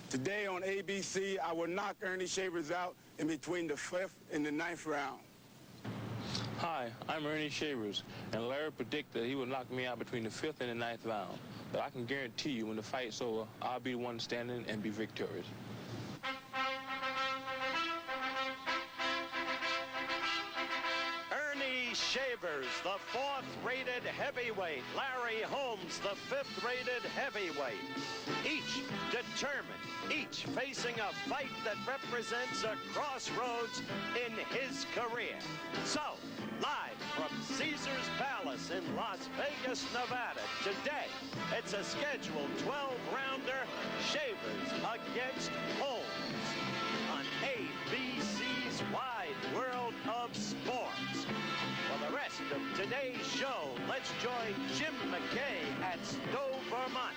Today on ABC, I will knock Earnie Shavers out in between the 5th and the 9th round. Hi, I'm Earnie Shavers, and Larry predicted that he would knock me out between the 5th and the 9th round. But I can guarantee you when the fight's over, I'll be the one standing and be victorious. Earnie Shavers, the 4th-rated heavyweight. Larry Holmes, the 5th-rated heavyweight. Each determined, each facing a fight that represents a crossroads in his career. So, live from Caesars Palace in Las Vegas, Nevada, today, it's a scheduled 12-rounder, Shavers against Holmes, on ABC's Wide World of Sports. For the rest of today's show, let's join Jim McKay at Stowe, Vermont.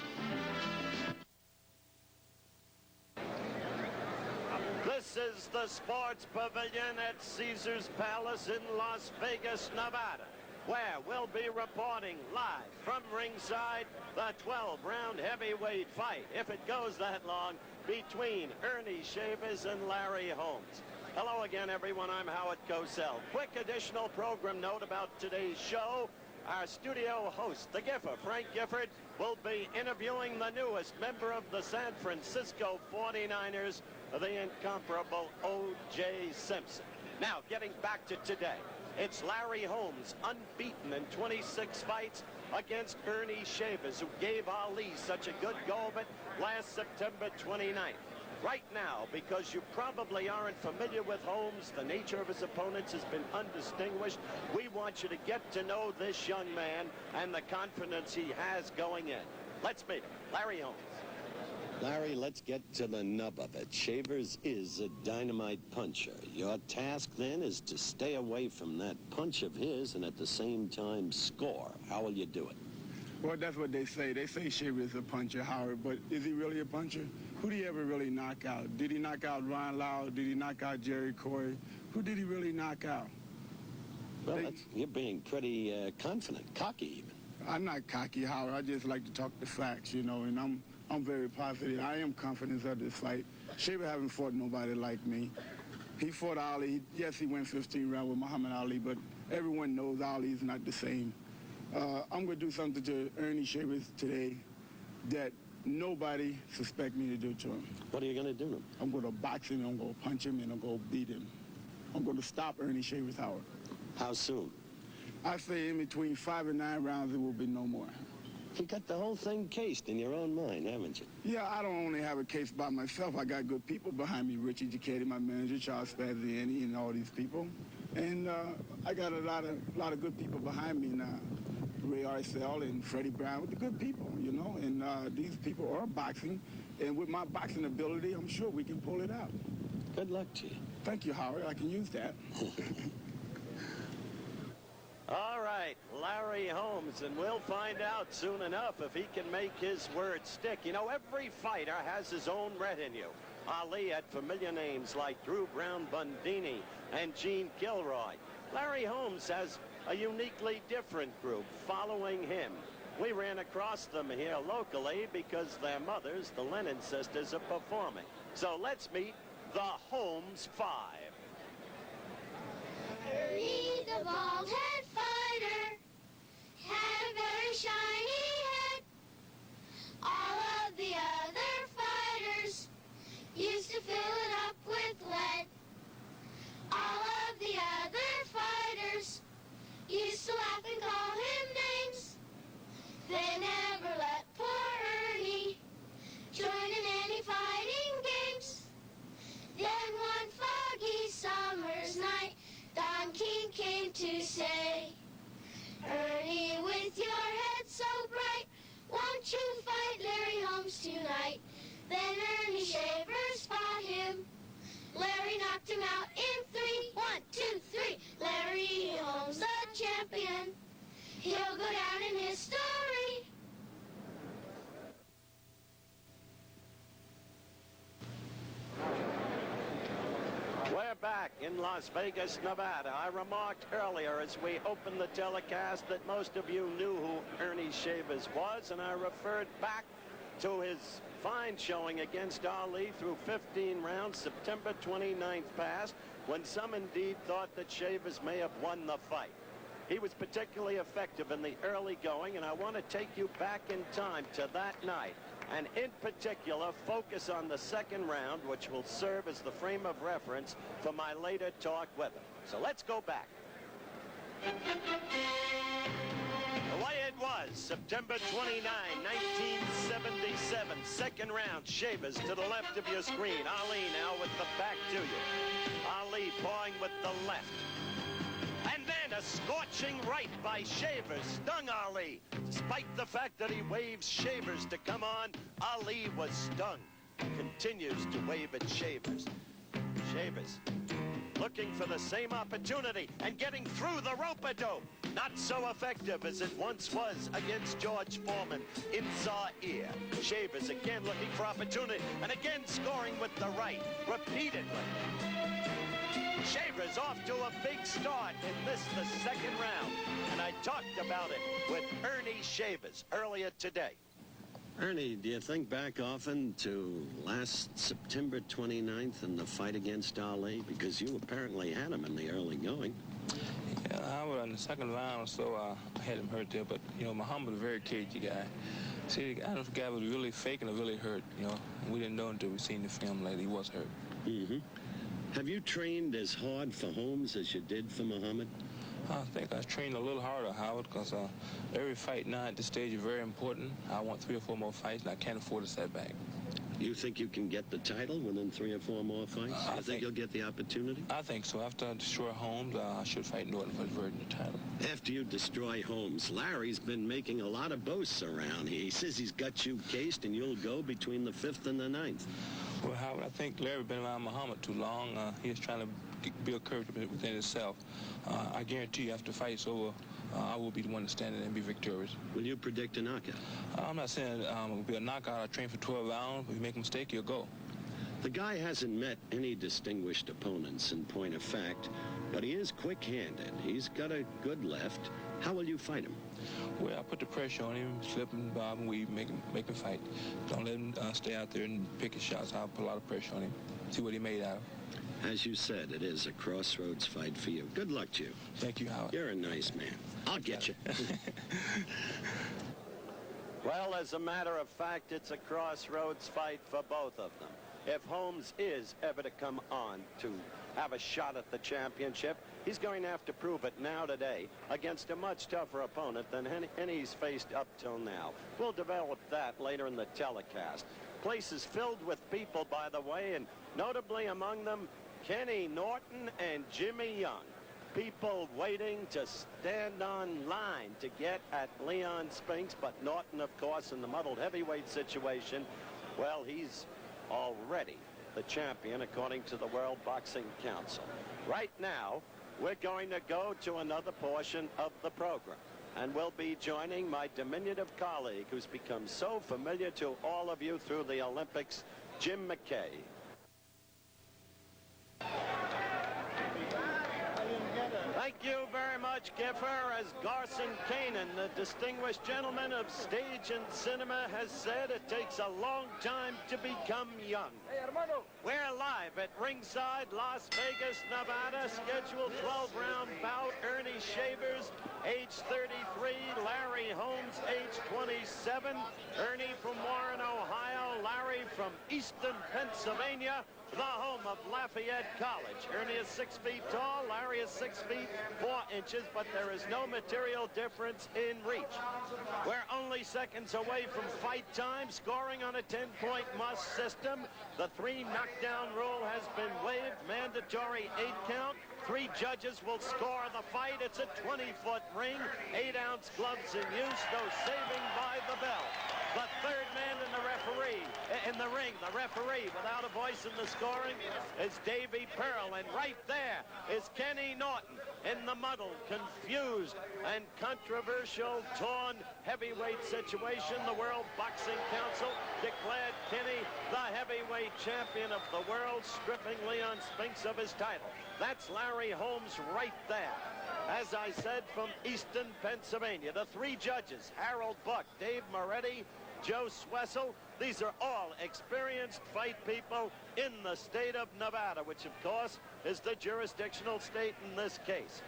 This is the Sports Pavilion at Caesars Palace in Las Vegas, Nevada, where we'll be reporting live from ringside the 12-round heavyweight fight, if it goes that long, between Earnie Shavers and Larry Holmes. Hello again, everyone. I'm Howard Cosell. Quick additional program note about today's show. Our studio host, the Giffer, Frank Gifford, will be interviewing the newest member of the San Francisco 49ers, the incomparable O.J. Simpson. Now, getting back to today, it's Larry Holmes, unbeaten in 26 fights, against Earnie Shavers, who gave Ali such a good go of it last September 29th. Right now, because you probably aren't familiar with Holmes, the nature of his opponents has been undistinguished. We want you to get to know this young man and the confidence he has going in. Let's meet him. Larry Holmes. Larry, let's get to the nub of it. Shavers is a dynamite puncher. Your task then is to stay away from that punch of his and at the same time score. How will you do it? Well, that's what they say. They say Shavers is a puncher, Howard, but is he really a puncher? Who did he ever really knock out? Did he knock out Ron Lau? Did he knock out Jerry Corey? Who did he really knock out? Well, you're being pretty confident, cocky even. I'm not cocky, Howard. I just like to talk the facts, you know, and I'm very positive. I am confident of this fight. Shaver haven't fought nobody like me. He fought Ali. Yes, he went 15 rounds with Muhammad Ali, but everyone knows Ali's not the same. I'm going to do something to Earnie Shavers today that nobody suspect me to do to him. What are you going to do to him? I'm going to box him, I'm going to punch him, and I'm going to beat him. I'm going to stop Earnie Shavers, Howard. How soon? I say in between 5 and 9 rounds, it will be no more. You got the whole thing cased in your own mind, haven't you? Yeah, I don't only have a case by myself. I got good people behind me. Rich Educated, my manager, Charles Spaziani, and all these people. And I got a lot of good people behind me now. Ray Arcel and Freddie Brown, with the good people, you know. And these people are boxing. And with my boxing ability, I'm sure we can pull it out. Good luck to you. Thank you, Howard. I can use that. All right, Larry Holmes, and we'll find out soon enough if he can make his word stick. You know, every fighter has his own retinue. Ali had familiar names like Drew Brown Bundini and Gene Gilroy. Larry Holmes has a uniquely different group following him. We ran across them here locally because their mothers, the Lennon sisters, are performing. So let's meet the Holmes Five. Earnie, the bald-head fighter, had a very shiny head. All of the other fighters used to fill it up with lead. All of the other fighters used to laugh and call him names. They never let poor Earnie join in any fighting games. Then one foggy summer's night, Don King came to say, Earnie, with your head so bright, won't you fight Larry Holmes tonight? Then Earnie Shavers fought him. Larry knocked him out in 3. 1, 2, 3. Larry Holmes, the champion. He'll go down in history. We're back in Las Vegas, Nevada. I remarked earlier as we opened the telecast that most of you knew who Earnie Shavers was, and I referred back to his fine showing against Ali through 15 rounds. September 29th passed when some indeed thought that Shavers may have won the fight. He was particularly effective in the early going, and I want to take you back in time to that night, and in particular focus on the second round, which will serve as the frame of reference for my later talk with him. So let's go back. The way it was, September 29, 1977, second round, Shavers to the left of your screen. Ali now with the back to you. Ali pawing with the left. And then a scorching right by Shavers stung Ali. Despite the fact that he waves Shavers to come on, Ali was stung. Continues to wave at Shavers. Shavers looking for the same opportunity and getting through the rope-a-dope. Not so effective as it once was against George Foreman in Zaire. Shavers again looking for opportunity and again scoring with the right repeatedly. Shavers off to a big start in this, the second round. And I talked about it with Earnie Shavers earlier today. Ernie, do you think back often to last September 29th and the fight against Ali? Because you apparently had him in the early going. Yeah, Howard, in the second round or so, I had him hurt there, but, you know, Muhammad was a very cagey guy. See, I don't know if the guy was really faking or really hurt, you know. We didn't know until we seen the film later he was hurt. Mm-hmm. Have you trained as hard for Holmes as you did for Muhammad? I think I trained a little harder, Howard, because every fight now at this stage is very important. I want 3 or 4 more fights, and I can't afford a setback. You think you can get the title within 3 or 4 more fights? I think you'll get the opportunity? I think so. After I destroy Holmes, I should fight Norton for the Virgin title. After you destroy Holmes, Larry's been making a lot of boasts around. He says he's got you cased and you'll go between the 5th and the 9th. Well, Howard, I think Larry been around Muhammad too long. He's trying to build courage within himself. I guarantee you after the fight's over, I will be the one to stand in and be victorious. Will you predict a knockout? I'm not saying it will be a knockout. I train for 12 rounds. If you make a mistake, you'll go. The guy hasn't met any distinguished opponents in point of fact, but he is quick-handed. He's got a good left. How will you fight him? Well, I put the pressure on him, slip and bob and weave, make him fight. Don't let him stay out there and pick his shots. I'll put a lot of pressure on him, see what he made out of. As you said, it is a crossroads fight for you. Good luck to you. Thank you, Howard. You're a nice man. I'll get you. Well, as a matter of fact, it's a crossroads fight for both of them. If Holmes is ever to come on to have a shot at the championship, he's going to have to prove it now today against a much tougher opponent than any he's faced up till now. We'll develop that later in the telecast. Place is filled with people, by the way, and notably among them, Kenny Norton and Jimmy Young. People waiting to stand on line to get at Leon Spinks, but Norton, of course, in the muddled heavyweight situation, well, he's already the champion according to the World Boxing Council. Right now, we're going to go to another portion of the program, and we'll be joining my diminutive colleague who's become so familiar to all of you through the Olympics, Jim McKay. Thank you very much, Giffer. As Garson Kanan, the distinguished gentleman of stage and cinema, has said, it takes a long time to become young. We're live at ringside, Las Vegas, Nevada. Scheduled 12-round bout. Earnie Shavers, age 33. Larry Holmes, age 27. Ernie from Warren, Ohio. Larry from Easton, Pennsylvania, the home of Lafayette College. Ernie is 6 feet tall, Larry is 6 feet 4 inches, but there is no material difference in reach. We're only seconds away from fight time, scoring on a 10-point must system. The 3 knockdown rule has been waived, mandatory 8 count. 3 judges will score the fight. It's a 20-foot ring, 8-ounce gloves in use, no saving by the bell. The third man in the ring, the referee without a voice in the scoring, is Davy Pearl. And right there is Kenny Norton in the muddled, confused, and controversial, torn heavyweight situation. The World Boxing Council declared Kenny the heavyweight champion of the world, stripping Leon Spinks of his title. That's Larry Holmes right there. As I said, from Easton, Pennsylvania, the 3 judges, Harold Buck, Dave Moretti, Joe Swessel, These are all experienced fight people in the state of Nevada, which, of course, is the jurisdictional state in this case.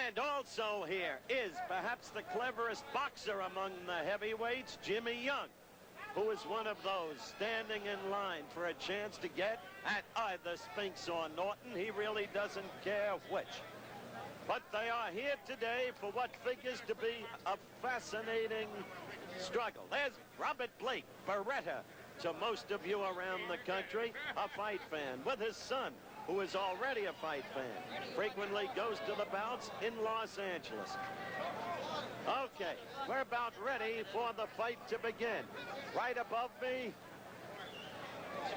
And also here is perhaps the cleverest boxer among the heavyweights, Jimmy Young, who is one of those standing in line for a chance to get at either Spinks or Norton. He really doesn't care which. But they are here today for what figures to be a fascinating struggle. There's Robert Blake, Beretta, to most of you around the country, a fight fan, with his son, who is already a fight fan, frequently goes to the bouts in Los Angeles. Okay, we're about ready for the fight to begin. Right above me,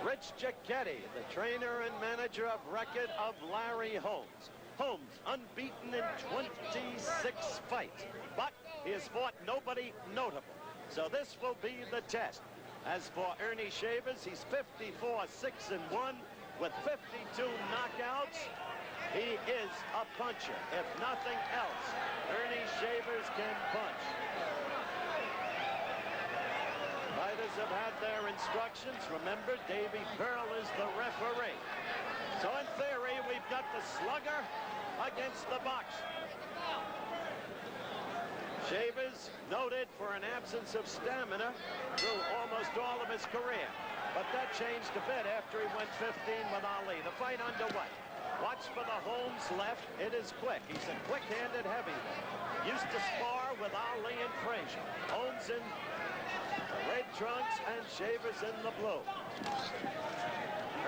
Rich Giacchetti, the trainer and manager of record of Larry Holmes. Holmes, unbeaten in 26 fights, but he has fought nobody notable. So this will be the test. As for Earnie Shavers, he's 54-6-1 with 52 knockouts. He is a puncher. If nothing else, Earnie Shavers can punch. Fighters have had their instructions. Remember, Davy Pearl is the referee. So in theory, we've got the slugger against the boxer. Shavers noted for an absence of stamina through almost all of his career. But that changed a bit after he went 15 with Ali. The fight underway. Watch for the Holmes left. It is quick. He's a quick-handed heavyweight. Used to spar with Ali and Frazier. Holmes in the red trunks and Shavers in the blue.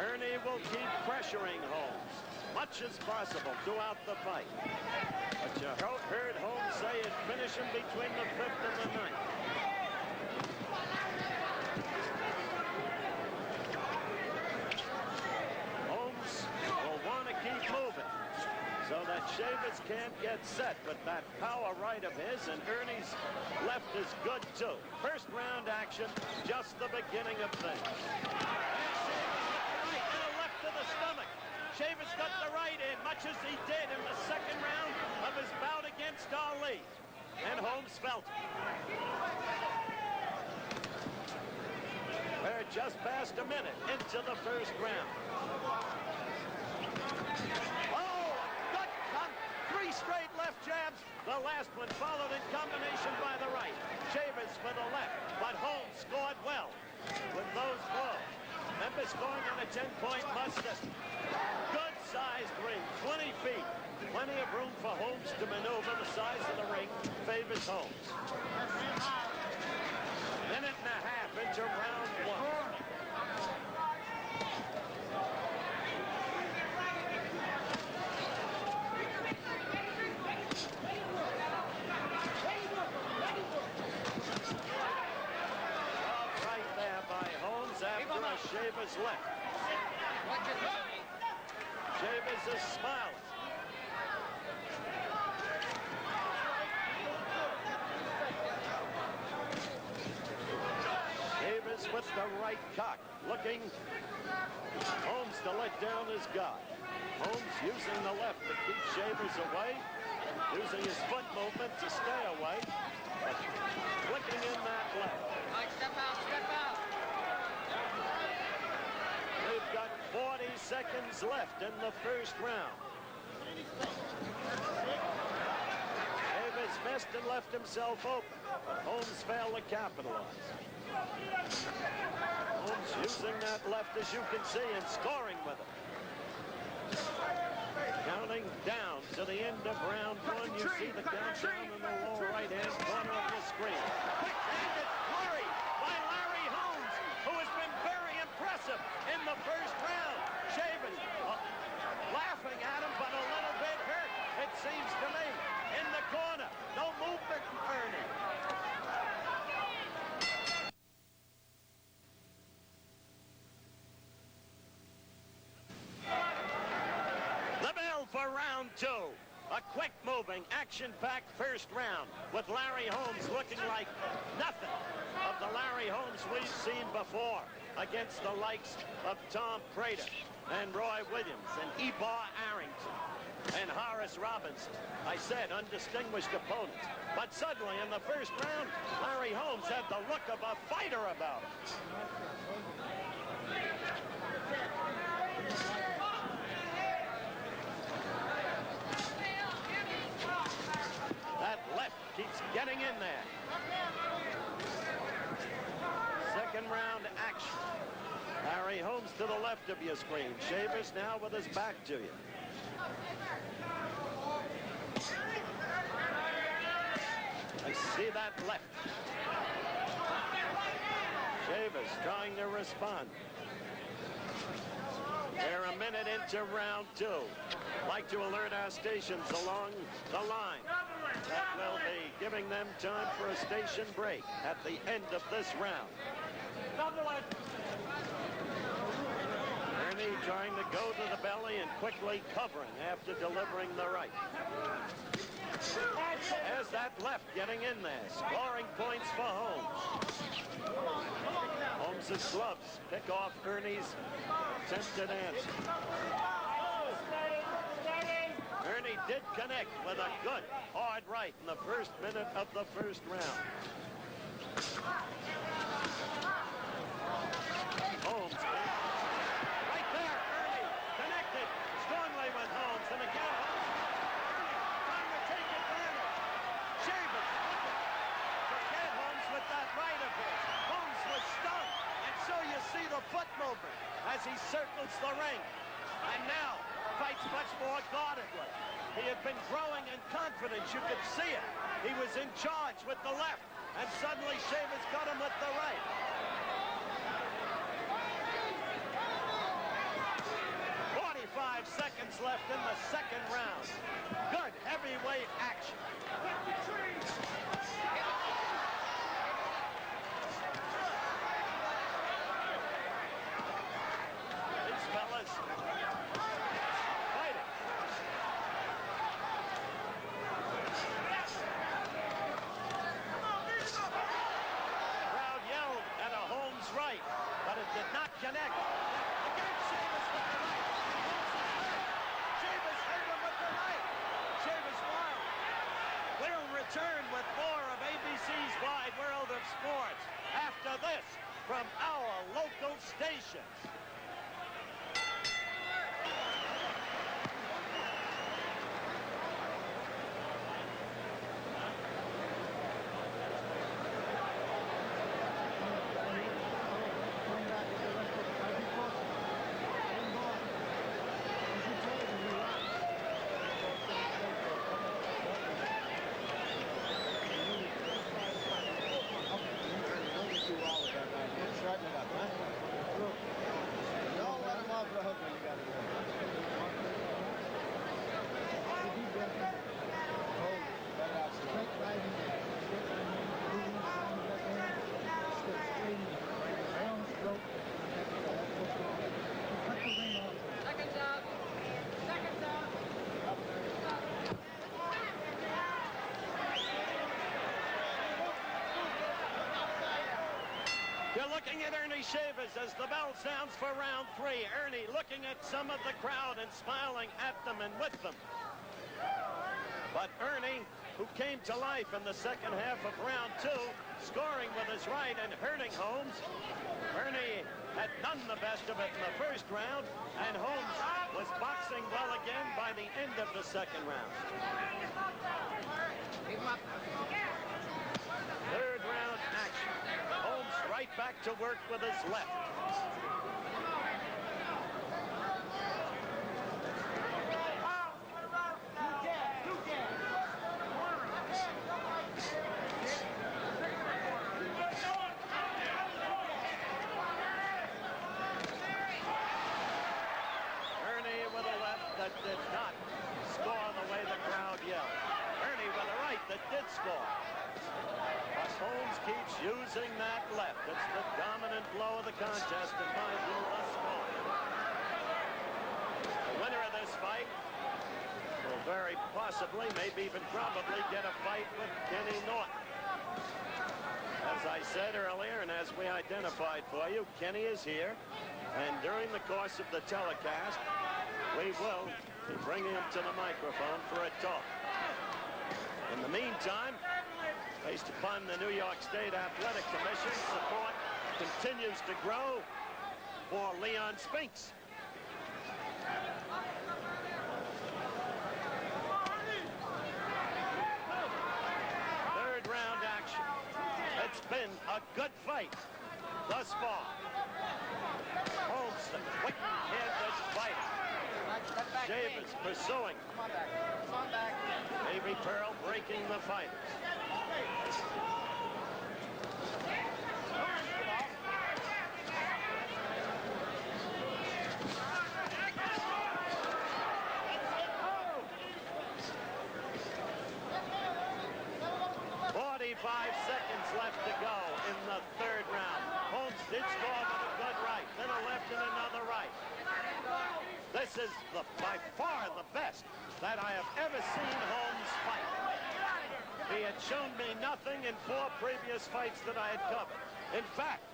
Earnie will keep pressuring Holmes much as possible throughout the fight. But you heard Holmes say he'd finish him between the 5th and the 9th. Holmes will want to keep moving so that Shavers can't get set with that power right of his, and Ernie's left is good too. First round action, just the beginning of things. And a left to the stomach. Shavers got the right in, much as he did in the second round of his bout against Ali. And Holmes felt it. We're just past a minute into the first round. Oh, good count. 3 straight left jabs. The last one followed in combination by the right. Shavers for the left, but Holmes scored well with those blows. Memphis going on a 10-point muster. Good-sized ring, 20 feet. Plenty of room for Holmes to maneuver. The size of the ring favors Holmes. Minute and a half into round 1. Shavers left. Shavers is smiling. Shavers with the right cock, looking Holmes to let down his guard. Holmes using the left to keep Shavers away, using his foot movement to stay away, but flicking in that left. All right, step out, step out. We've got 40 seconds left in the first round. Davis missed and left himself open. Holmes failed to capitalize. Holmes using that left, as you can see, and scoring with it. Counting down to the end of round 1. You see the countdown in the lower right-hand corner of the screen. Quick-handed flurry by Larry Holmes, who has been very impressive in the first round. Shavers laughing at him, but a little bit hurt, it seems to me. In the corner, no movement from Earnie. The bell for round 2. A quick-moving, action-packed first round with Larry Holmes looking like nothing of the Larry Holmes we've seen before against the likes of Tom Prater and Roy Williams and Ebar Arrington. and Horace Robinson. I said undistinguished opponents. But suddenly in the first round, Larry Holmes had the look of a fighter about him. That left keeps getting in there. Second round action. Larry Holmes to the left of your screen. Shavers now with his back to you. I see that left. Shavers trying to respond. We're a minute into round two. Like to alert our stations along the line that will be giving them time for a station break at the end of this round. Earnie trying to go to the belly and quickly covering after delivering the right. There's that left getting in there. Scoring points for Holmes. Holmes' gloves pick off Ernie's attempted answer. Earnie did connect with a good hard right in the first minute of the first round. Holmes right there. Earnie connected strongly with Holmes, and again Holmes trying to take advantage. Shavers to get Holmes with that right of his. Holmes was stunned, and so you see the foot movement as he circles the ring, and now fights much more guardedly. He had been growing in confidence. You could see it. He was in charge with the left, and suddenly Shavers got him with the right. Seconds left in the second round. Good heavyweight action. These fellas fighting. Crowd yelled at a Holmes right, but it did not connect. Again, Shavers with the right. Return with more of ABC's Wide World of Sports after this from our local stations. You're looking at Earnie Shavers as the bell sounds for round three. Earnie looking at some of the crowd and smiling at them and with them. But Earnie, who came to life in the second half of round two, scoring with his right and hurting Holmes. Ernie had done the best of it in the first round, and Holmes was boxing well again by the end of the second round. Third round action. Holmes right back to work with his left. Earnie with a left that did not score the way the crowd yelled. Earnie with a right that did score. But Holmes keeps using that left. It's the dominant blow of the contest, in my view, thus far. The winner of this fight will very possibly, maybe even probably, get a fight with Kenny Norton. As I said earlier, and as we identified for you, Kenny is here And during the course of the telecast, we will be bringing him to the microphone for a talk. In the meantime, based upon the New York State Athletic Commission, support continues to grow for Leon Spinks. Third round action. It's been a good fight thus far. Holmes, the quick-handed fighter. Shavers pursuing. Come on back. Come on back. Baby Pearl breaking the fighters. Seconds left to go in the third round. Holmes did score with a good right, then a left and another right. This is by far the best that I have ever seen Holmes fight. He had shown me nothing in 4 previous fights that I had covered. In fact,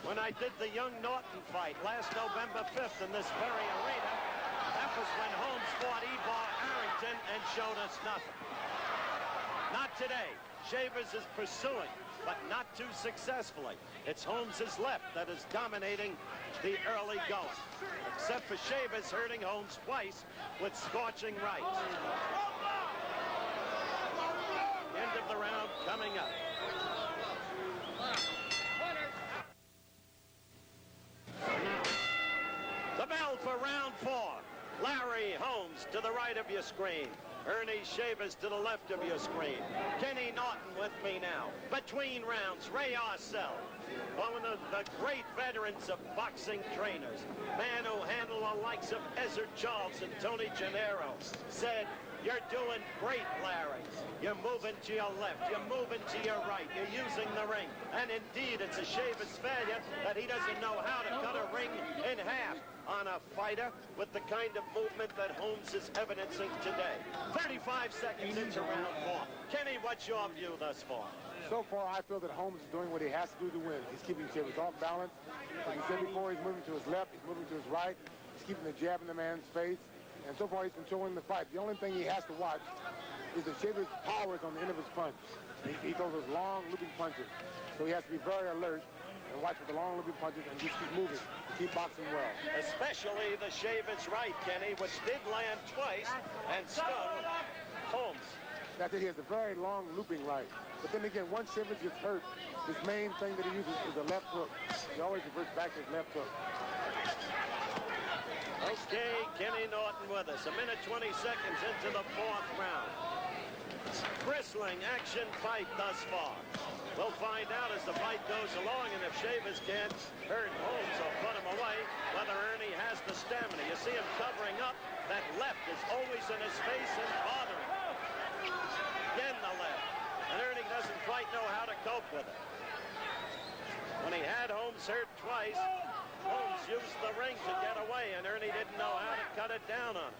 when I did the Young Norton fight last November 5th in this very arena, that was when Holmes fought Ebar Arrington and showed us nothing. Not today. Shavers is pursuing, but not too successfully. It's Holmes' left that is dominating the early going, except for Shavers hurting Holmes twice with scorching rights. End of the round coming up. The bell for round 4. Larry Holmes to the right of your screen. Earnie Shavers to the left of your screen. Kenny Norton with me now. Between rounds, Ray Arcel, one of the great veterans of boxing trainers, man who handled the likes of Ezzard Charles and Tony Gennaro, said, "You're doing great, Larry. You're moving to your left. You're moving to your right. You're using the ring." And indeed, it's a Shavers failure that he doesn't know how to cut a ring in half on a fighter with the kind of movement that Holmes is evidencing today. 35 seconds into round 4. Kenny, what's your view thus far? So far, I feel that Holmes is doing what he has to do to win. He's keeping Shavers off balance. Like he said before, he's moving to his left, he's moving to his right. He's keeping the jab in the man's face. And so far, he's controlling the fight. The only thing he has to watch is that Shavers' power is on the end of his punch. He throws those long, looping punches. So he has to be very alert and watch for the long, looping punches and just keep moving, and keep boxing well. Especially the Shavers' right, Kenny, which did land twice and stung Holmes. That's it. He has a very long, looping right. But then again, once Shavers gets hurt, his main thing that he uses is the left hook. He always reverts back to his left hook. Okay, Kenny Norton with us. 1 minute 20 seconds into the 4th round. Bristling action fight thus far. We'll find out as the fight goes along, and if Shavers can't hurt Holmes or put him away, whether Earnie has the stamina. You see him covering up. That left is always in his face and bothering him. Again the left. And Earnie doesn't quite know how to cope with it. When he had Holmes hurt twice, Holmes used the ring to get away, and Earnie didn't know how to cut it down on him.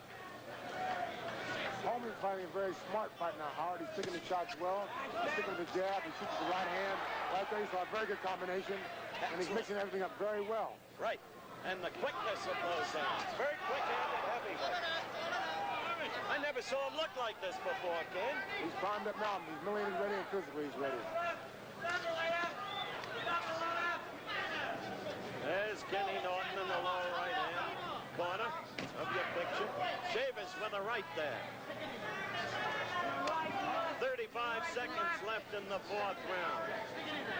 Holmes is fighting a very smart fight now, Howard. He's picking the shots well. He's picking the jab. He shoots with the right hand. Right there, he saw a very good combination. And he's mixing everything up very well. Right. And the quickness of those hands. Very quick-handed heavyweight. I never saw him look like this before, Ken. He's primed up now. He's mentally ready and physically he's ready. There's Kenny Norton in the lower right-hand corner of your picture. Shavers with a right there. 35 seconds left in the 4th round.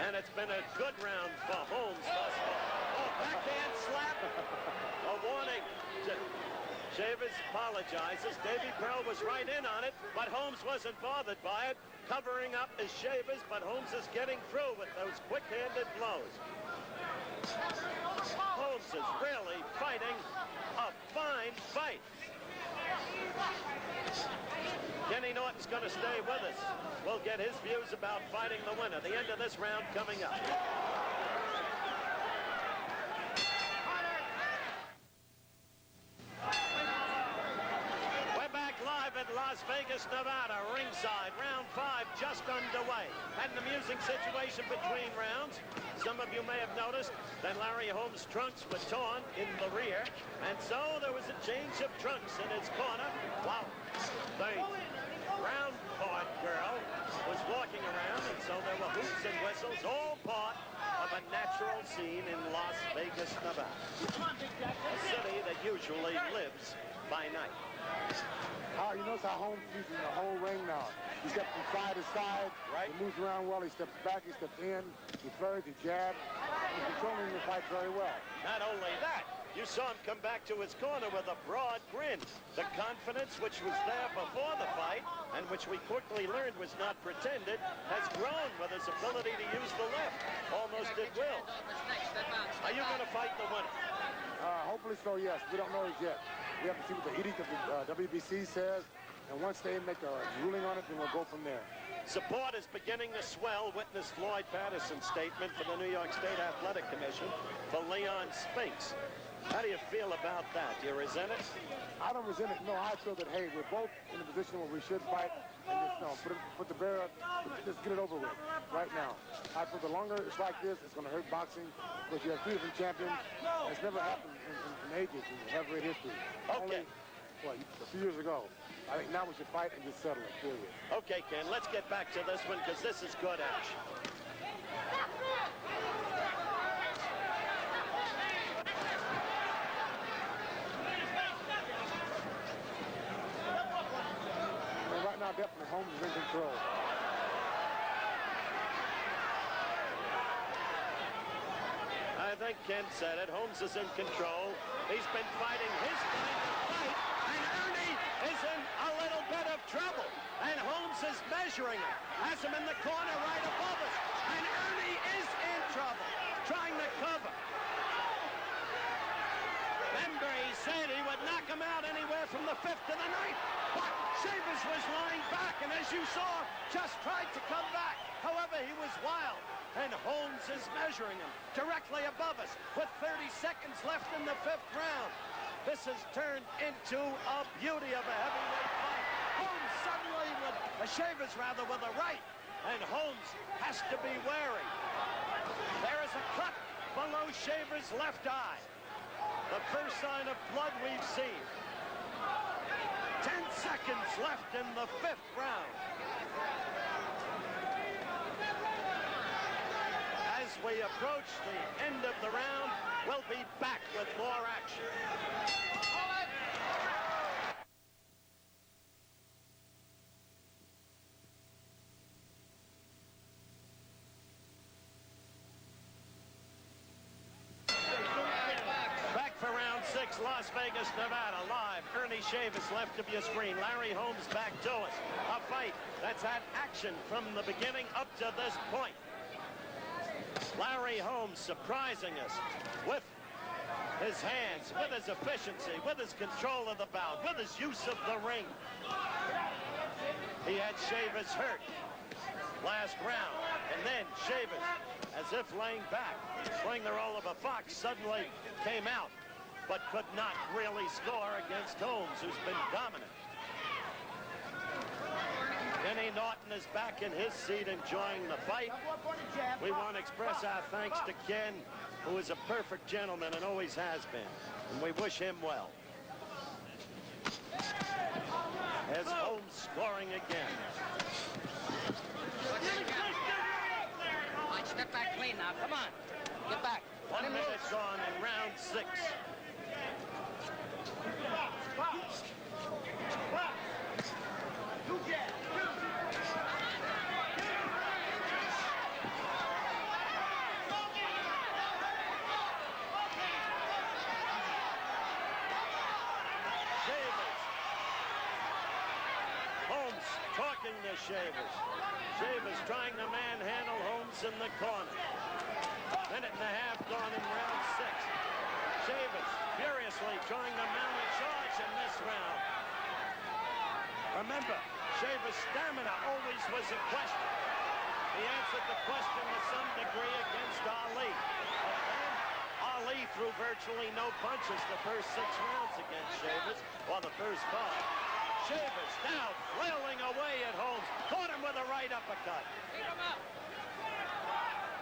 And it's been a good round for Holmes thus far. Oh, backhand slap. A warning. Shavers apologizes. Davy Pearl was right in on it, but Holmes wasn't bothered by it. Covering up is Shavers, but Holmes is getting through with those quick-handed blows. Holmes is really fighting a fine fight. Kenny Norton's going to stay with us. We'll get his views about fighting the winner. The end of this round coming up. We're back live at Las Vegas, Nevada, ringside. Round 5 just underway. Had an amusing situation between rounds. Some of you may have noticed that Larry Holmes' trunks were torn in the rear, and so there was a change of trunks in his corner. Wow. The round part girl was walking around, and so there were hoots and whistles, all part of a natural scene in Las Vegas, Nevada, a city that usually lives by night. You notice how Holmes is using the whole ring now. He steps from side to side. Right. He moves around well. He steps back. He steps in. He flirts. He jabs. He's controlling the fight very well. Not only that, you saw him come back to his corner with a broad grin. The confidence which was there before the fight, and which we quickly learned was not pretended, has grown with his ability to use the left, almost at will. Are you going to fight the winner? Hopefully so, yes. We don't know it yet. We have to see what the edict of the WBC says, and once they make a ruling on it, then we'll go from there. Support is beginning to swell. Witness Floyd Patterson's statement for the New York State Athletic Commission for Leon Spinks. How do you feel about that? Do you resent it? I don't resent it. No, I feel that, hey, we're both in a position where we should fight, and just put the bear up, just get it over with right now. I feel the longer it's like this, it's going to hurt boxing, because you have 3 different champions. It's never happened in ages, in ever in history. Okay. Only, a few years ago. I think now we should fight and just settle it, period. Okay, Ken, let's get back to this one, because this is good action. Right now, definitely, Holmes is in control. I think Ken said it. Holmes is in control. He's been fighting his kind of fight, and Earnie is in a little bit of trouble. And Holmes is measuring him, has him in the corner right above us. And Earnie is in trouble, trying to cover. Remember, he said he would knock him out anywhere from the 5th to the 9th. But Shavers was lying back, and as you saw, just tried to come back. However, he was wild. And Holmes is measuring him directly above us with 30 seconds left in the 5th round. This has turned into a beauty of a heavyweight fight. Holmes suddenly with Shavers rather with a right, and Holmes has to be wary. There is a cut below Shavers' left eye. The first sign of blood we've seen. 10 seconds left in the 5th round. As we approach the end of the round, we'll be back with more action. Back for round 6, Las Vegas, Nevada, live. Earnie Shavers left of your screen. Larry Holmes back to us. A fight that's had action from the beginning up to this point. Larry Holmes surprising us with his hands, with his efficiency, with his control of the bout, with his use of the ring. He had Shavers hurt last round, and then Shavers, as if laying back, playing the role of a fox, suddenly came out, but could not really score against Holmes, who's been dominant. Kenny Norton is back in his seat enjoying the fight. We want to express our thanks to Ken, who is a perfect gentleman and always has been. And we wish him well. As Holmes scoring again. Step back clean now. Come on. Get back. 1 minute gone in round 6. Talking to Shavers. Shavers trying to manhandle Holmes in the corner. Minute and a half gone in round 6. Shavers furiously trying to mount a charge in this round. Remember, Shavers' stamina always was a question. He answered the question to some degree against Ali. But then Ali threw virtually no punches the first 6 rounds against Shavers, or the first 5. Shavers now flailing away at Holmes. Caught him with a right uppercut.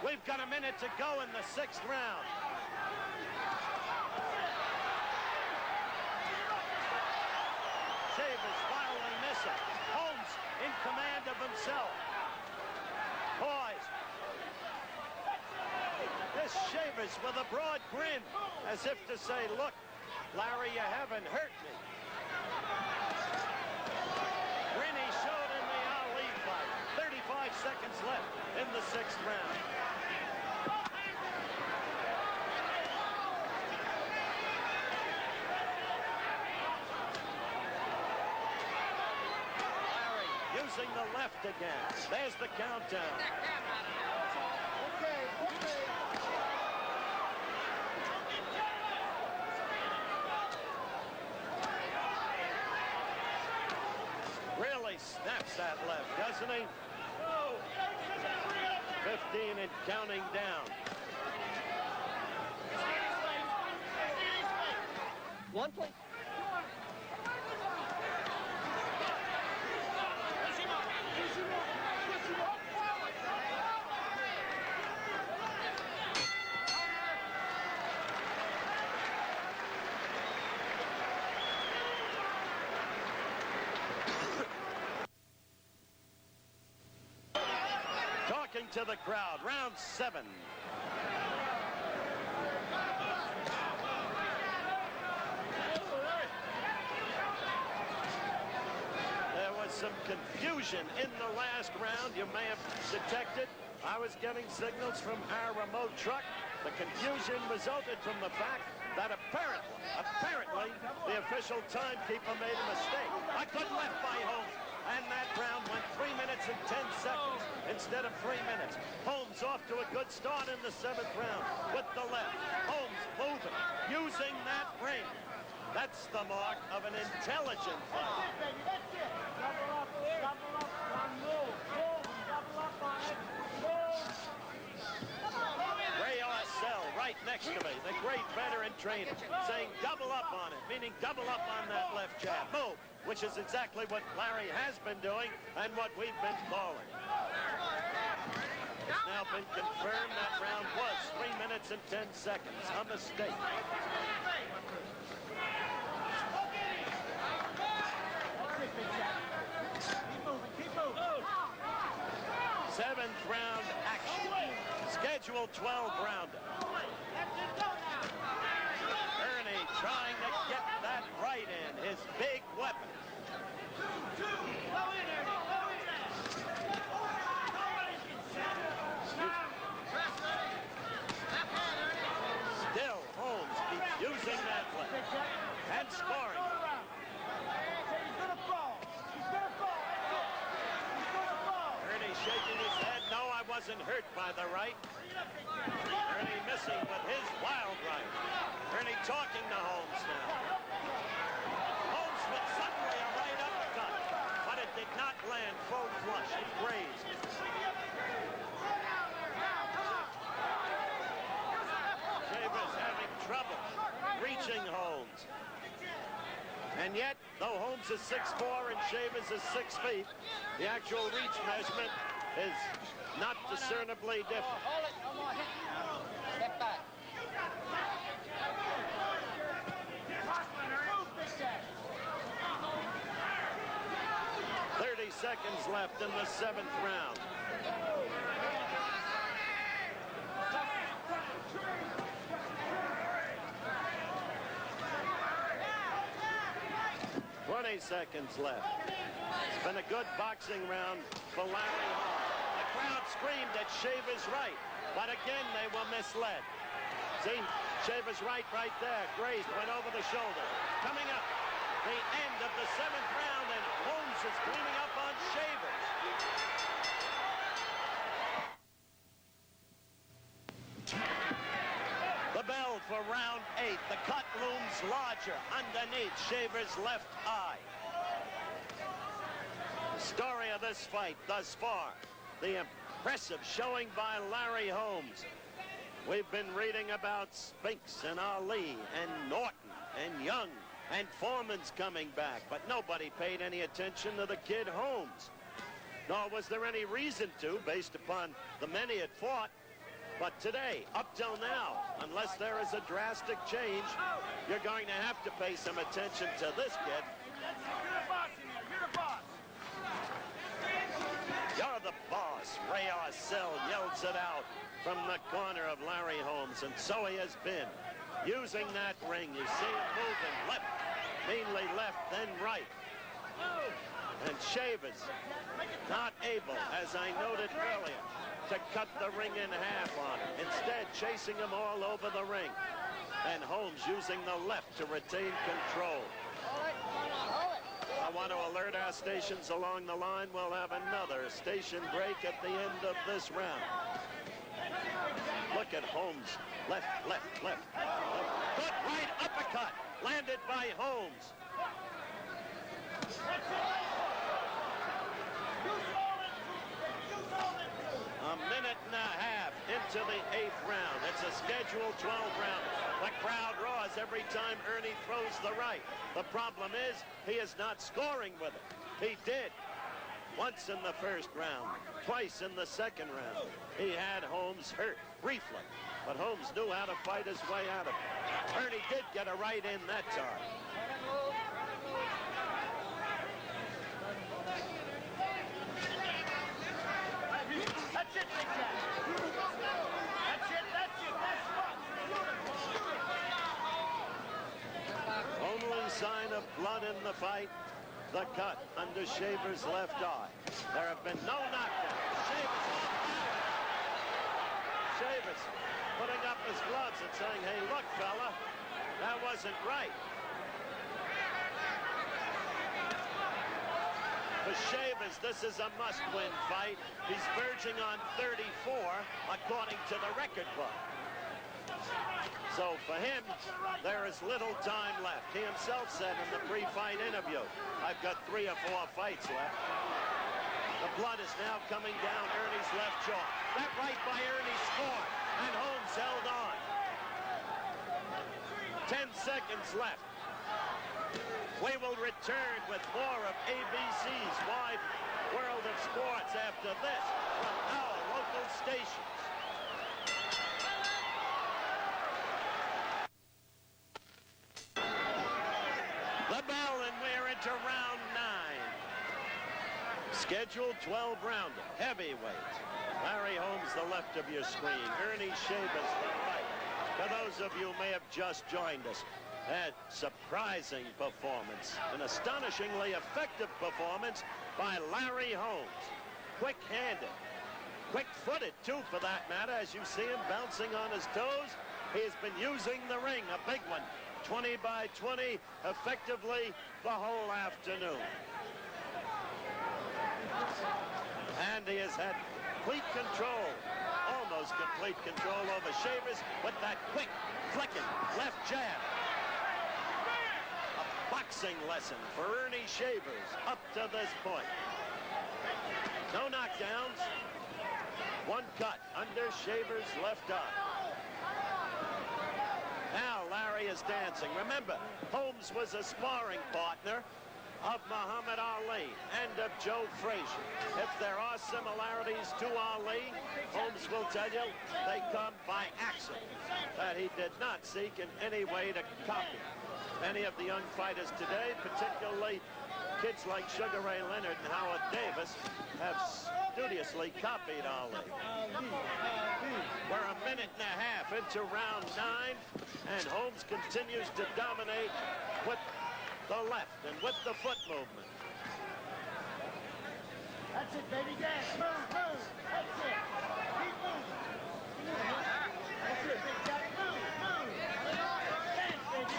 We've got a minute to go in the 6th round. Shavers finally missing. Holmes in command of himself. Poised. This Shavers with a broad grin, as if to say, look, Larry, you haven't hurt me. Earnie showed in the Ali fight. 35 seconds left in the 6th round. Larry using the left again. There's the countdown. Really snaps that left, doesn't he? 15 and counting down. One point. Talking to the crowd, round 7. There was some confusion in the last round. You may have detected. I was getting signals from our remote truck. The confusion resulted from the fact that apparently, the official timekeeper made a mistake. A good left by Holmes. And that round went 3 minutes and 10 seconds instead of 3 minutes. Holmes off to a good start in the 7th round with the left. Holmes moving, using that ring. That's the mark of an intelligent fight. Ray Arcel right next to me, the great veteran trainer, saying double up on it, meaning double up on that left jab. Move, which is exactly what Larry has been doing and what we've been calling. It's now been confirmed that round was 3 minutes and 10 seconds. A mistake. Seventh round action. Scheduled 12 rounder. Earnie trying to get that right in, his big weapon. Still, Holmes keeps using that left and scoring. Earnie shaking his head. No, I wasn't hurt by the right. Earnie missing with his wild right. Earnie talking to Holmes now. Holmes with suddenly a right uppercut, but it did not land full flush. It grazed. Shavers having trouble reaching Holmes. And yet, though Holmes is 6'4" and Shavers is 6 feet, the actual reach measurement is not discernibly different. Hold it, no more hit. Step back. 30 seconds left in the 7th round. Seconds left. It's been a good boxing round for Larry Holmes. The crowd screamed at Shavers' right, but again they were misled. See, Shavers' right there, grazed, went over the shoulder. Coming up, the end of the 7th round, and Holmes is cleaning up on Shavers. The bell for round 8. The cut looms larger underneath Shavers' left eye. Story of this fight thus far, the impressive showing by Larry Holmes. We've been reading about Spinks and Ali and Norton and Young And Foreman's coming back, but nobody paid any attention to the kid Holmes. Nor was there any reason to, based upon the men he had fought. But today, up till now, unless there is a drastic change, you're going to have to pay some attention to this kid. You're the boss. Ray Arcel yells it out from the corner of Larry Holmes, and so he has been. Using that ring, you see him moving left, mainly left, then right. And Shavers not able, as I noted earlier, to cut the ring in half on him. Instead, chasing him all over the ring. And Holmes using the left to retain control. I want to alert our stations along the line. We'll have another station break at the end of this round. Look at Holmes. Left, left, left. Good right uppercut. Landed by Holmes. A minute and a half into the 8th round. It's a scheduled 12 round. The crowd roars every time Earnie throws the right. The problem is he is not scoring with it. He did once in the first round, twice in the second round. He had Holmes hurt briefly, but Holmes knew how to fight his way out of it. Earnie did get a right in that time. That's it, Big Jack. That's it, that's it, that's what. Only sign of blood in the fight, the cut under Shaver's left eye. There have been no knockdowns. Shavers putting up his gloves and saying, hey, look, fella, that wasn't right. For Shavers, this is a must-win fight. He's verging on 34, according to the record book. So for him, there is little time left. He himself said in the pre-fight interview, I've got 3 or 4 fights left. The blood is now coming down Earnie's left jaw. That right by Earnie scored, and Holmes held on. 10 seconds left. We will return with more of ABC's Wide World of Sports after this from our local stations. The bell, and we're into round 9. Scheduled 12-rounder, heavyweight. Larry Holmes, the left of your screen. Earnie Shavers, the right. For those of you who may have just joined us, a surprising performance, an astonishingly effective performance by Larry Holmes. Quick-handed, quick-footed, too, for that matter, as you see him bouncing on his toes. He's been using the ring, a big one, 20 by 20, effectively the whole afternoon. And he has had complete control, almost complete control over Shavers with that quick, flicking left jab. Boxing lesson for Earnie Shavers up to this point. No knockdowns. One cut under Shavers' left eye. Now Larry is dancing. Remember, Holmes was a sparring partner of Muhammad Ali and of Joe Frazier. If there are similarities to Ali, Holmes will tell you they come by accident, that he did not seek in any way to copy. Many of the young fighters today, particularly kids like Sugar Ray Leonard and Howard Davis, have studiously copied Ali. We're a minute and a half into round 9, and Holmes continues to dominate with the left and with the foot movement. That's it, baby, dance, move, move. That's it. Keep moving. That's it, Big Jack, move, move. Dance, baby.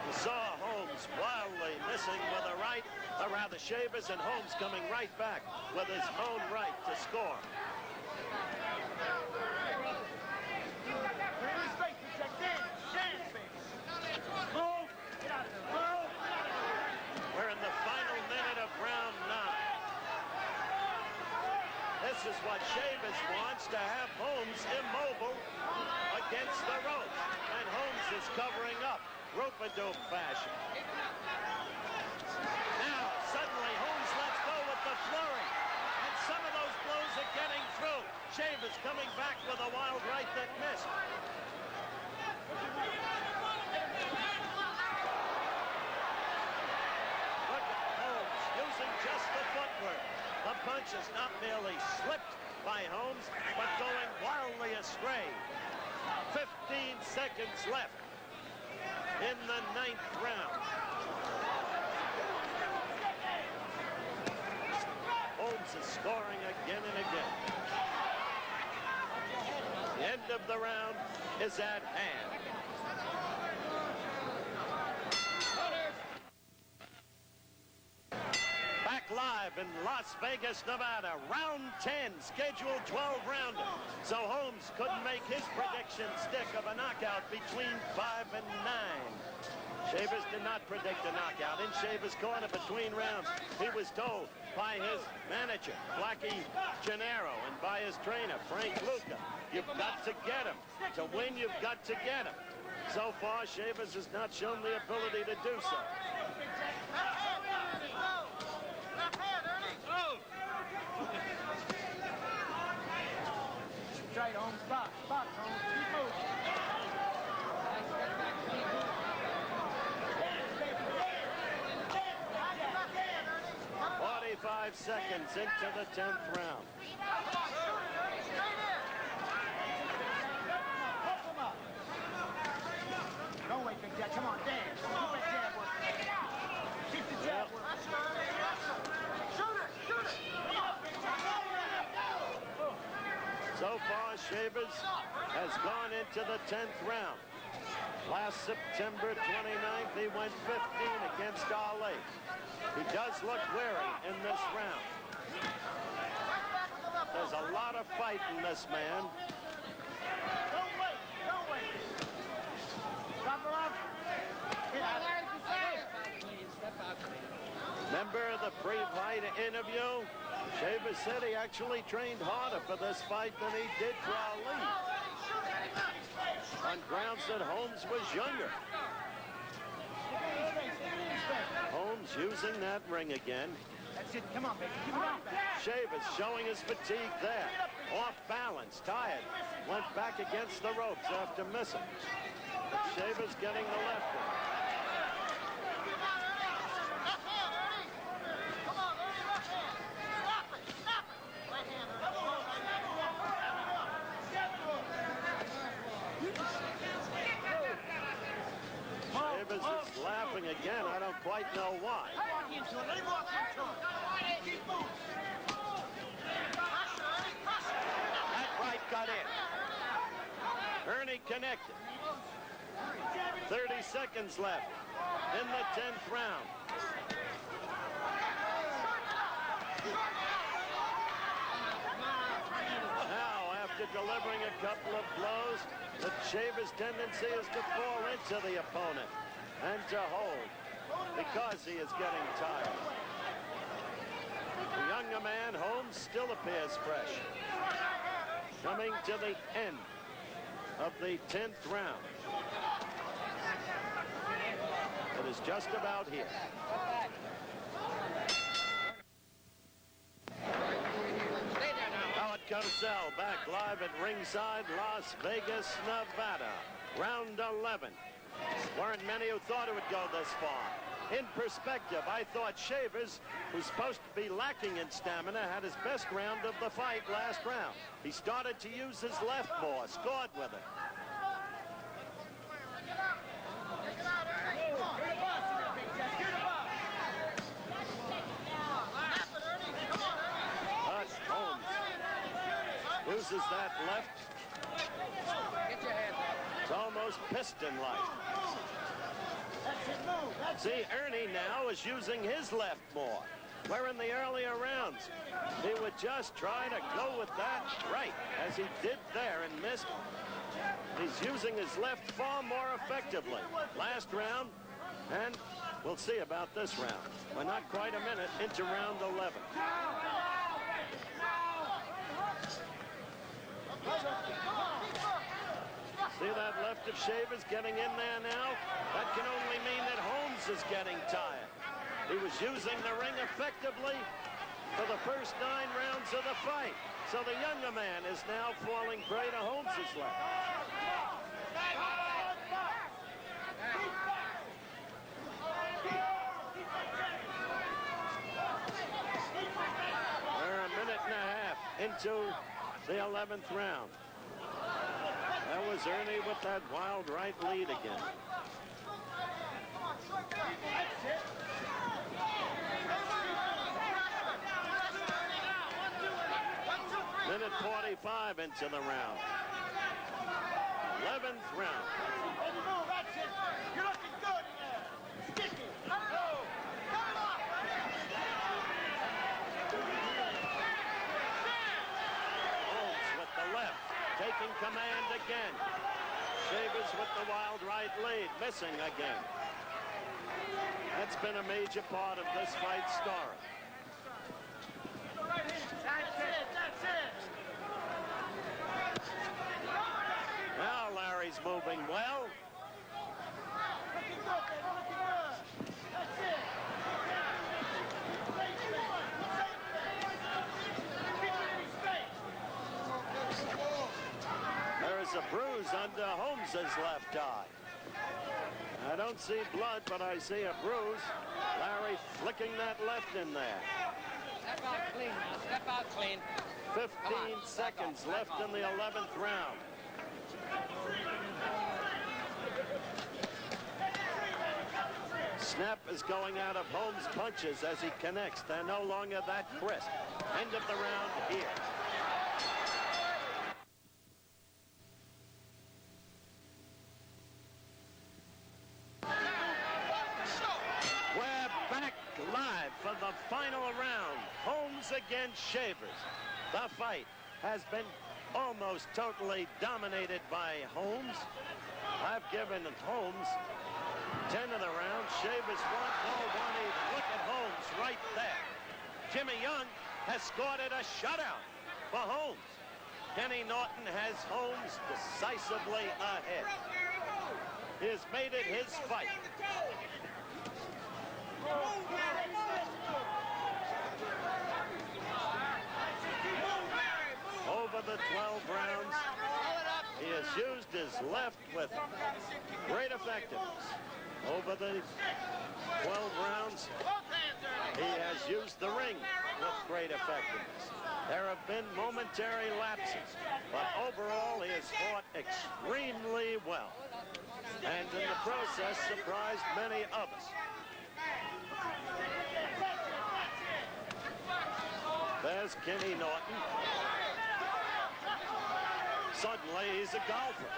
We saw Holmes wildly missing with a right, or rather Shavers, and Holmes coming right back with his own right to score. Really straight, Big Jack, dance, dance, baby. Move. Get out of there, move. We're in the final minute of round 9. This is what Shavers wants, to have Holmes immobile against the ropes. And Holmes is covering up rope-a-dope fashion. Now, suddenly, Holmes lets go with the flurry. And some of those blows are getting through. Shavers coming back with a wild right that missed. Look at Holmes using just the footwork. The punch is not merely slipped by Holmes, but going wildly astray. 15 seconds left in the 9th round. Holmes is scoring again and again. The end of the round is at hand. Back live in Las Vegas, Nevada. Round 10, scheduled 12-rounder. So Holmes couldn't make his prediction stick of a knockout between 5 and 9. Shavers did not predict a knockout. In Shavers' corner between rounds, he was told by his manager, Blackie Gennaro, and by his trainer, Frank Luca, you've got to get him. To win, you've got to get him. So far, Shavers has not shown the ability to do so. Try it, Holmes. Box, Holmes. Keep moving. 45 seconds into the 10th round. Don't wait, Big Jack. Come on, dance. Keep that jab working. Keep the jab working. Shoot it! Shoot it! So far, Shavers has gone into the 10th round. Last September 29th, he went 15 against Ali. He does look weary in this round. There's a lot of fight in this man. Don't wait! Don't wait! Drop her off. Remember the pre-fight interview? Shavers said he actually trained harder for this fight than he did for Ali, on grounds that Holmes was younger. Holmes using that ring again. That's it. Come on, baby. Keep it on back. Shavers showing his fatigue there. Off balance, tired. Went back against the ropes after missing. But Shavers getting the left one. Shavers is laughing again. I don't quite know why. That right got in. Earnie connected. 30 seconds left in the 10th round. Now, after delivering a couple of blows, the Shavers' tendency is to fall into the opponent and to hold because he is getting tired. The younger man, Holmes, still appears fresh. Coming to the end of the 10th round. It is just about here. Howard Cosell back live at ringside, Las Vegas, Nevada. Round 11. Weren't many who thought it would go this far. In perspective, I thought Shavers, who's supposed to be lacking in stamina, had his best round of the fight last round. He started to use his left more, scored with it. But Holmes uses that left. It's almost piston-like. See, Earnie now is using his left more. Where in the earlier rounds, he would just try to go with that right, as he did there and missed. He's using his left far more effectively. Last round, and we'll see about this round. We're not quite a minute into round 11. See that left of Shavers getting in there now? That can only mean that Holmes is getting tired. He was using the ring effectively for the first 9 rounds of the fight. So the younger man is now falling prey to Holmes's left. We're a minute and a half into the 11th round. That was Earnie with that wild right lead again. Minute 45 into the round. 11th round. You're looking good in there. Sticky. Holmes with the left, taking command again. Shavers with the wild right lead, missing again. That's been a major part of this fight story. That's it. Now Larry's moving well. Looking good, baby. Looking good. That's it. There is a bruise under Holmes's left eye. I don't see blood, but I see a bruise. Larry flicking that left in there. Step out clean now. Step out clean. 15 seconds left in the 11th round. Snap is going out of Holmes' punches as he connects. They're no longer that crisp. End of the round here. We're back live for the final round. Holmes against Shavers. The fight has been almost totally dominated by Holmes. I've given Holmes 10 of the round. Shavers won all 1 even. Look at Holmes right there. Jimmy Young has scored it a shutout for Holmes. Kenny Norton has Holmes decisively ahead. He has made it his fight. Over the 12 rounds, he has used his left with great effectiveness. Over the 12 rounds, he has used the ring with great effectiveness. There have been momentary lapses, but overall he has fought extremely well. And in the process, surprised many of us. There's Kenny Norton. Suddenly, he's a golfer.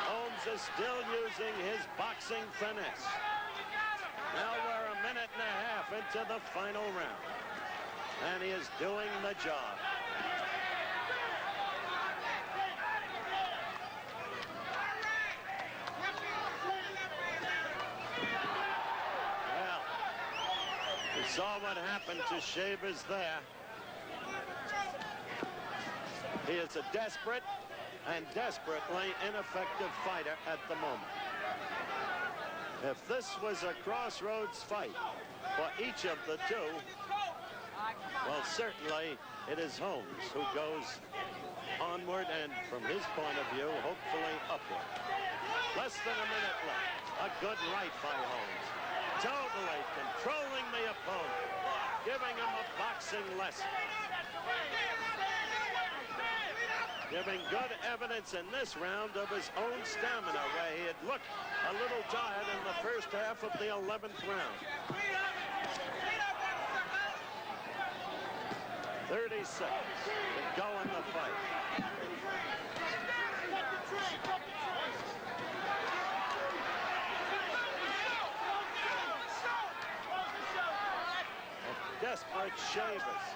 Holmes is still using his boxing finesse. Now we're a minute and a half into the final round. And he is doing the job. Well, we saw what happened to Shavers there. He is a desperate and desperately ineffective fighter at the moment. If this was a crossroads fight for each of the two, well, certainly it is Holmes who goes onward and, from his point of view, hopefully upward. Less than a minute left. A good right by Holmes. Totally controlling the opponent, giving him a boxing lesson. Giving good evidence in this round of his own stamina, where he had looked a little tired in the first half of the 11th round. 30 seconds to go in the fight. A desperate Shavers.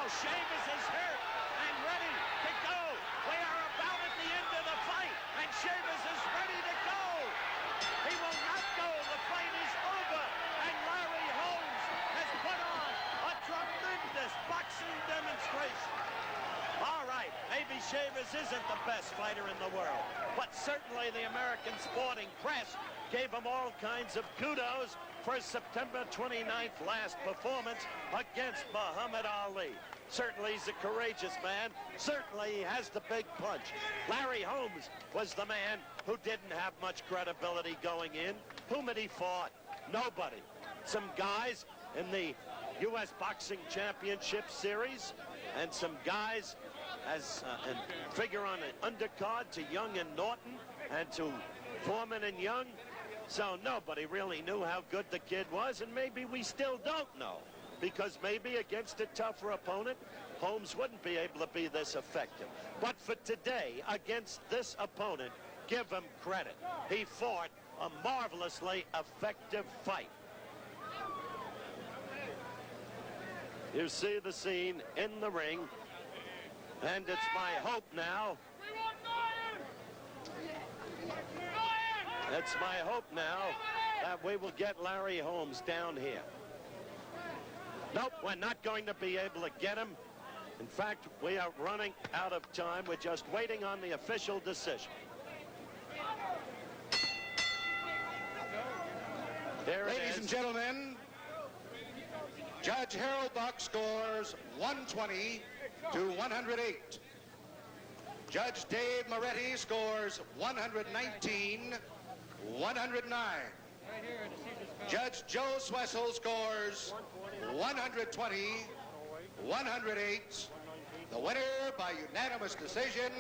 Shavers is hurt and ready to go. We are Shavers isn't the best fighter in the world, but certainly the American sporting press gave him all kinds of kudos for his September 29th last performance against Muhammad Ali. Certainly he's a courageous man. Certainly he has the big punch. Larry Holmes was the man who didn't have much credibility going in. Whom had he fought? Nobody. Some guys in the U.S. Boxing Championship Series and some guys as and figure on an undercard to Young and Norton and to Foreman and Young. So nobody really knew how good the kid was, and maybe we still don't know, because maybe against a tougher opponent, Holmes wouldn't be able to be this effective. But for today, against this opponent, give him credit. He fought a marvelously effective fight. You see the scene in the ring, and it's my hope now. It's my hope now that we will get Larry Holmes down here. Nope, we're not going to be able to get him. In fact, we are running out of time. We're just waiting on the official decision. There it is. Ladies and gentlemen, Judge Harold Buck scores 120 to 108. Judge Dave Moretti scores 119, 109. Judge Joe Swessel scores 120, 108. The winner by unanimous decision,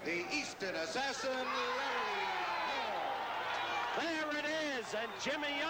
the Easton Assassin, Larry Holmes. There it is, and Jimmy Young.